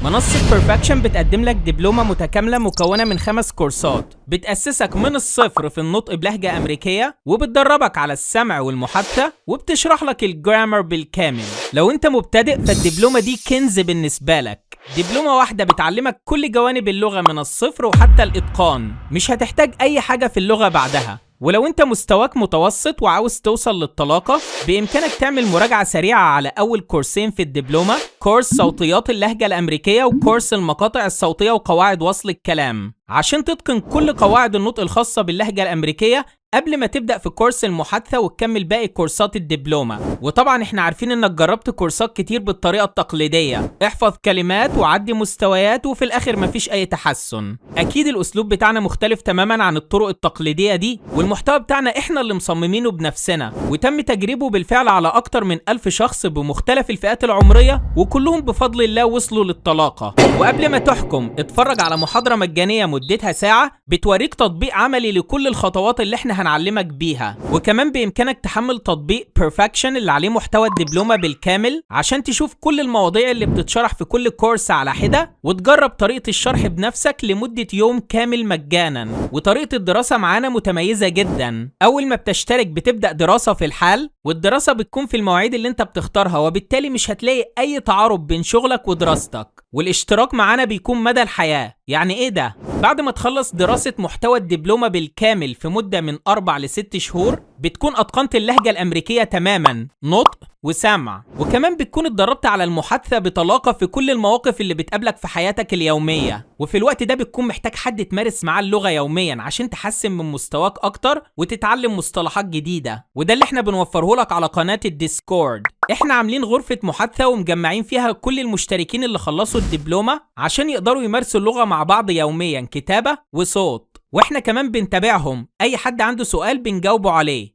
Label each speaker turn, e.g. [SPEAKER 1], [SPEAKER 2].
[SPEAKER 1] منصة بيرفكشن بتقدم لك دبلومة متكاملة مكونة من 5 كورسات بتأسسك من الصفر في النطق بلهجة أمريكية، وبتدربك على السمع والمحادثة، وبتشرح لك الجرامر بالكامل. لو انت مبتدئ فالدبلومة دي كنز بالنسبة لك. دبلومة واحدة بتعلمك كل جوانب اللغة من الصفر وحتى الإتقان، مش هتحتاج أي حاجة في اللغة بعدها. ولو انت مستواك متوسط وعاوز توصل للطلاقة، بإمكانك تعمل مراجعة سريعة على أول كورسين في الدبلومة، كورس صوتيات اللهجة الأمريكية وكورس المقاطع الصوتية وقواعد وصل الكلام، عشان تتقن كل قواعد النطق الخاصة باللهجة الأمريكية قبل ما تبدأ في كورس المحادثة وتكمل باقي كورسات الدبلومة. وطبعا احنا عارفين انك جربت كورسات كتير بالطريقة التقليدية، احفظ كلمات وعدي مستويات وفي الاخر مفيش اي تحسن. اكيد الاسلوب بتاعنا مختلف تماما عن الطرق التقليدية دي، والمحتوى بتاعنا احنا اللي مصممينه بنفسنا، وتم تجريبه بالفعل على اكتر من 1000 شخص بمختلف الفئات العمرية، وكلهم بفضل الله وصلوا للطلاقة. وقبل ما تحكم، اتفرج على محاضرة مجانية مدتها ساعة بتوريك تطبيق عملي لكل الخطوات اللي احنا هنعلمك بيها. وكمان بإمكانك تحمل تطبيق بيرفكشن اللي عليه محتوى الدبلومة بالكامل عشان تشوف كل المواضيع اللي بتتشرح في كل كورس على حدة، وتجرب طريقة الشرح بنفسك لمدة يوم كامل مجانا. وطريقة الدراسة معانا متميزة جدا. أول ما بتشترك بتبدأ دراسة في الحال، والدراسة بتكون في المواعيد اللي انت بتختارها، وبالتالي مش هتلاقي أي تعارض بين شغلك ودراستك. والاشتراك معانا بيكون مدى الحياة. يعني ايه ده؟ بعد ما تخلص دراسة محتوى الدبلومة بالكامل في مدة من 4 ل 6 شهور، بتكون أتقنت اللهجة الأمريكية تماما، نطق وسمع. وكمان بتكون اتدربت على المحادثة بطلاقة في كل المواقف اللي بتقابلك في حياتك اليومية. وفي الوقت ده بتكون محتاج حد تمارس معاه اللغة يوميا عشان تحسن من مستواك أكتر وتتعلم مصطلحات جديدة. وده اللي احنا بنوفره لك على قناة الديسكورد. احنا عاملين غرفة محادثة ومجمعين فيها كل المشتركين اللي خلصوا الدبلومة عشان يقدروا يمارسوا اللغة مع بعض يوميا، كتابة وصوت. واحنا كمان بنتابعهم، اي حد عنده سؤال بنجاوبه عليه.